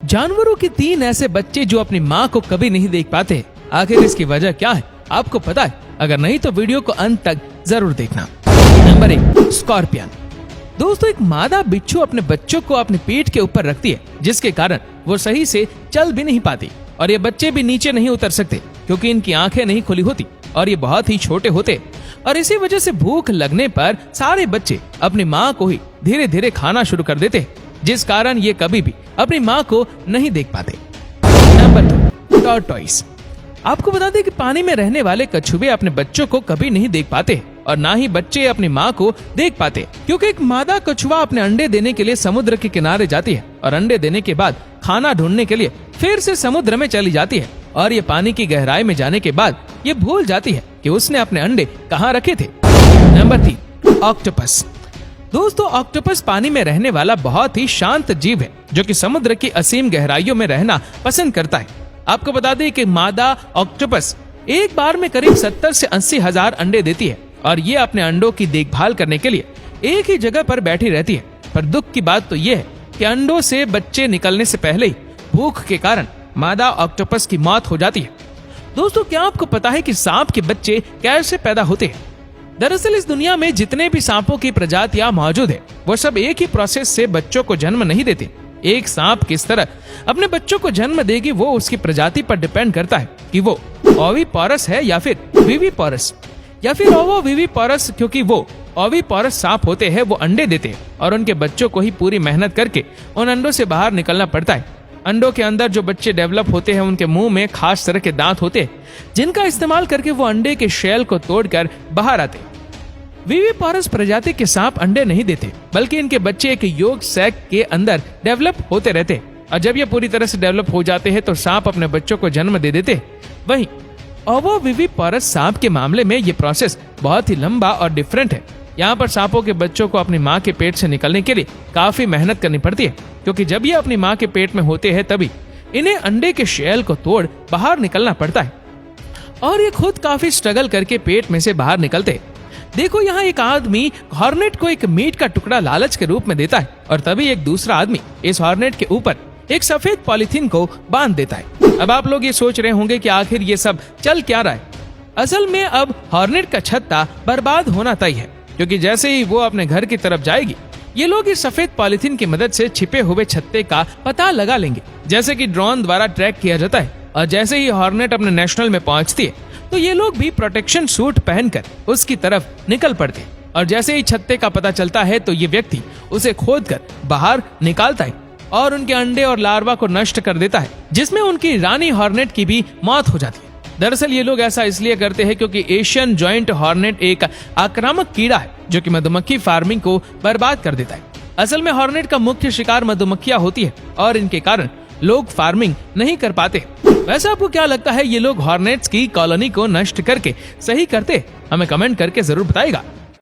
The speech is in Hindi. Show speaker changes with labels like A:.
A: जानवरों के 3 ऐसे बच्चे जो अपनी माँ को कभी नहीं देख पाते। आखिर इसकी वजह क्या है, आपको पता है? अगर नहीं तो वीडियो को अंत तक जरूर देखना। Number 1, scorpion. दोस्तों, एक मादा बिच्छू अपने बच्चों को अपनी पीठ के ऊपर रखती है, जिसके कारण वो सही से चल भी नहीं पाती और ये बच्चे भी नीचे नहीं उतर सकते क्योंकि इनकी आंखें नहीं खुली होती और ये बहुत ही छोटे होते। और इसी वजह से भूख लगने पर सारे बच्चे अपनी माँ को ही धीरे धीरे खाना शुरू कर देते, जिस कारण ये कभी भी अपनी माँ को नहीं देख पाते। Number 2, tortoise. आपको बता दें कि पानी में रहने वाले कछुए अपने बच्चों को कभी नहीं देख पाते और ना ही बच्चे अपनी माँ को देख पाते, क्योंकि एक मादा कछुआ अपने अंडे देने के लिए समुद्र के किनारे जाती है और अंडे देने के बाद खाना ढूंढने के लिए फिर से समुद्र में चली जाती है और ये पानी की गहराई में जाने के बाद ये भूल जाती है कि उसने अपने अंडे कहाँ रखे थे। Number 3, octopus. दोस्तों, ऑक्टोपस पानी में रहने वाला बहुत ही शांत जीव है जो कि समुद्र की असीम गहराइयों में रहना पसंद करता है। आपको बता दें कि मादा ऑक्टोपस एक बार में करीब 70 से 80 हजार अंडे देती है और ये अपने अंडों की देखभाल करने के लिए एक ही जगह पर बैठी रहती है। पर दुख की बात तो ये है कि अंडों से बच्चे निकलने से पहले ही भूख के कारण मादा ऑक्टोपस की मौत हो जाती है। दोस्तों, क्या आपको पता है कि सांप के बच्चे कैसे पैदा होते हैं? दरअसल इस दुनिया में जितने भी सांपों की प्रजातियां मौजूद है वो सब एक ही प्रोसेस से बच्चों को जन्म नहीं देते। एक सांप किस तरह अपने बच्चों को जन्म देगी वो उसकी प्रजाति पर डिपेंड करता है कि वो ओविपोरस है या फिर विविपोरस या फिर ओवोविविपोरस। क्योंकि वो ओविपोरस सांप होते हैं वो अंडे देते हैं और उनके बच्चों को ही पूरी मेहनत करके उन अंडों से बाहर निकलना पड़ता है। अंडों के अंदर जो बच्चे डेवलप होते हैं उनके मुंह में खास तरह के दांत होते हैं जिनका इस्तेमाल करके वो अंडे के शेल को तोड़कर बाहर आते। विविपोरस प्रजाति के सांप अंडे नहीं देते बल्कि इनके बच्चे एक योग सैक के अंदर डेवलप होते रहते और जब ये पूरी तरह से डेवलप हो जाते हैं तो सांप अपने बच्चों को जन्म दे देते। वहीं ओवोविविपोरस सांप के मामले में ये प्रोसेस बहुत ही लंबा और डिफरेंट है। यहाँ पर सांपों के बच्चों को अपनी माँ के पेट से निकलने के लिए काफी मेहनत करनी पड़ती है, क्योंकि जब ये अपनी माँ के पेट में होते हैं तभी इन्हें अंडे के शेल को तोड़ बाहर निकलना पड़ता है और ये खुद काफी स्ट्रगल करके पेट में से बाहर निकलते हैं। देखो, यहाँ एक आदमी हॉर्नेट को एक मीट का टुकड़ा लालच के रूप में देता है और तभी एक दूसरा आदमी इस हॉर्नेट के ऊपर एक सफेद पॉलिथीन को बांध देता है। अब आप लोग ये सोच रहे होंगे कि आखिर ये सब चल क्या रहा है। असल में अब हॉर्नेट का छत्ता बर्बाद होना तय है, क्योंकि जैसे ही वो अपने घर की तरफ जाएगी ये लोग इस सफेद पॉलिथीन की मदद से छिपे हुए छत्ते का पता लगा लेंगे, जैसे कि ड्रोन द्वारा ट्रैक किया जाता है। और जैसे ही हॉर्नेट अपने नेशनल में पहुंचती है तो ये लोग भी प्रोटेक्शन सूट पहनकर उसकी तरफ निकल पड़ते और जैसे ही छत्ते का पता चलता है तो ये व्यक्ति उसे खोदकर बाहर निकालता है और उनके अंडे और लार्वा को नष्ट कर देता है, जिसमें उनकी रानी हॉर्नेट की भी मौत हो जाती है। दरअसल ये लोग ऐसा इसलिए करते हैं क्योंकि एशियन जॉइंट हॉर्नेट एक आक्रामक कीड़ा है जो कि मधुमक्खी फार्मिंग को बर्बाद कर देता है। असल में हॉर्नेट का मुख्य शिकार मधुमक्खियां होती है और इनके कारण लोग फार्मिंग नहीं कर पाते। वैसे आपको क्या लगता है, ये लोग हॉर्नेट्स की कॉलोनी को नष्ट करके सही करते? हमें कमेंट करके जरूर बताइएगा।